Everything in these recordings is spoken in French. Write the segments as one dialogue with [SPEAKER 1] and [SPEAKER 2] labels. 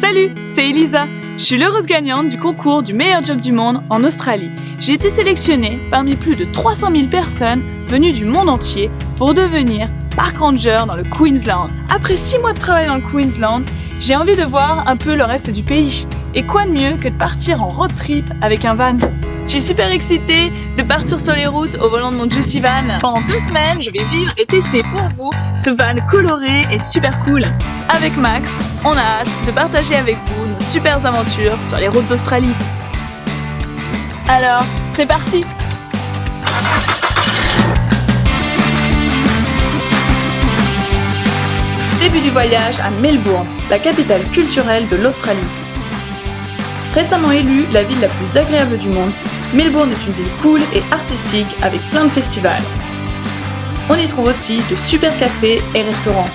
[SPEAKER 1] Salut, c'est Elisa. Je suis l'heureuse gagnante du concours du meilleur job du monde en Australie. J'ai été sélectionnée parmi plus de 300 000 personnes venues du monde entier pour devenir park ranger dans le Queensland. Après 6 mois de travail dans le Queensland, j'ai envie de voir un peu le reste du pays. Et quoi de mieux que de partir en road trip avec un van? Je suis super excitée de partir sur les routes au volant de mon Juicy Van. Pendant 2 semaines, je vais vivre et tester pour vous ce van coloré et super cool. Avec Max, on a hâte de partager avec vous nos super aventures sur les routes d'Australie. Alors, c'est parti! Début du voyage à Melbourne, la capitale culturelle de l'Australie. Récemment élue la ville la plus agréable du monde, Melbourne est une ville cool et artistique avec plein de festivals. On y trouve aussi de super cafés et restaurants.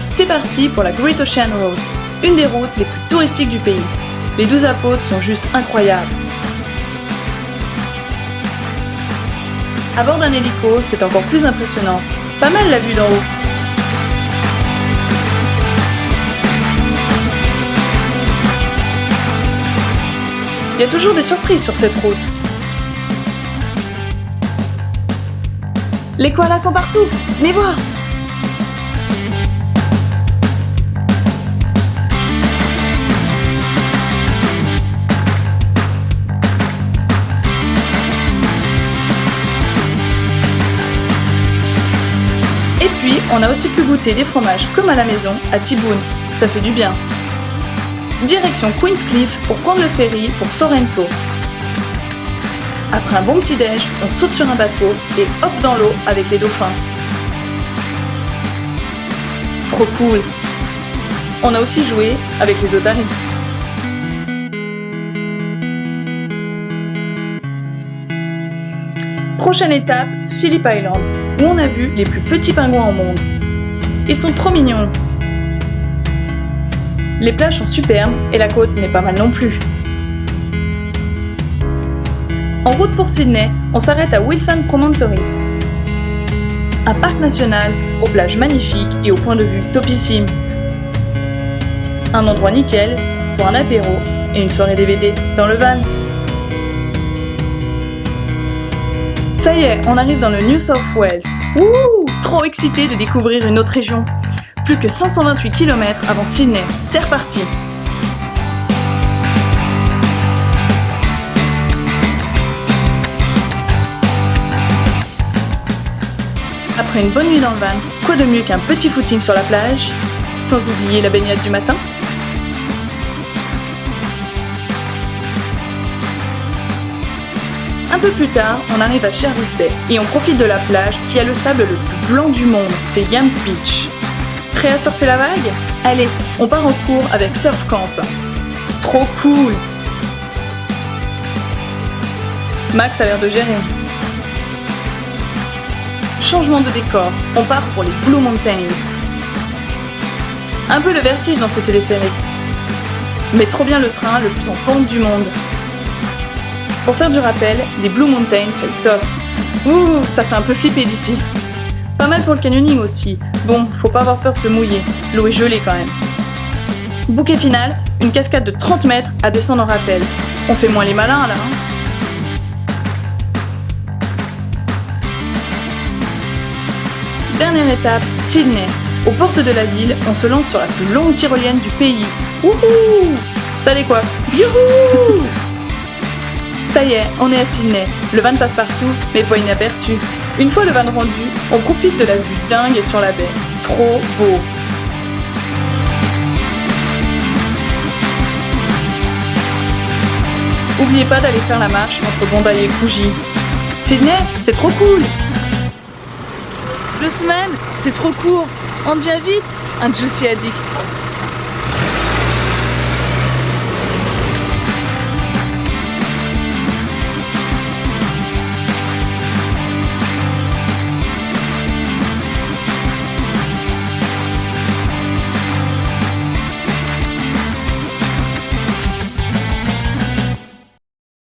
[SPEAKER 1] C'est parti pour la Great Ocean Road, une des routes les plus touristiques du pays. Les 12 apôtres sont juste incroyables. À bord d'un hélico, c'est encore plus impressionnant. Pas mal la vue d'en haut. Il y a toujours des surprises sur cette route. Les koalas sont partout, venez voir! Et puis, on a aussi pu goûter des fromages comme à la maison à Tiboon, ça fait du bien. Direction Queenscliff pour prendre le ferry pour Sorrento. Après un bon petit déj, on saute sur un bateau et hop dans l'eau avec les dauphins. Trop cool! On a aussi joué avec les otaries. Prochaine étape, Phillip Island, où on a vu les plus petits pingouins au monde. Ils sont trop mignons. Les plages sont superbes et la côte n'est pas mal non plus. En route pour Sydney, on s'arrête à Wilson Promontory. Un parc national aux plages magnifiques et au point de vue topissime. Un endroit nickel pour un apéro et une soirée DVD dans le van. Ça y est, on arrive dans le New South Wales. Wouh! Trop excité de découvrir une autre région. Plus que 528 km avant Sydney. C'est reparti! Après une bonne nuit dans le van, quoi de mieux qu'un petit footing sur la plage, sans oublier la baignade du matin? Un peu plus tard, on arrive à Jervis Bay et on profite de la plage qui a le sable le plus blanc du monde, c'est Yams Beach. Prêt à surfer la vague? Allez, on part en cours avec Surf Camp. Trop cool! Max a l'air de gérer. Changement de décor, on part pour les Blue Mountains. Un peu le vertige dans ce téléphérique. Mais trop bien le train le plus en pente du monde. Pour faire du rappel, les Blue Mountains c'est le top. Ouh, ça fait un peu flipper d'ici. Pas mal pour le canyoning aussi. Bon, faut pas avoir peur de se mouiller. L'eau est gelée quand même. Bouquet final, une cascade de 30 mètres à descendre en rappel. On fait moins les malins là, hein. Dernière étape, Sydney. Aux portes de la ville, on se lance sur la plus longue tyrolienne du pays. Wouhou! Ça les quoi? Youhou! Ça y est, on est à Sydney. Le van passe partout, mais pas inaperçu. Une fois le van rendu, on profite de la vue dingue sur la baie. Trop beau! N'oubliez pas d'aller faire la marche entre Bondi et Coogee. Sydney, c'est trop cool! 2 semaines, c'est trop court. On devient vite un Juicy Addict.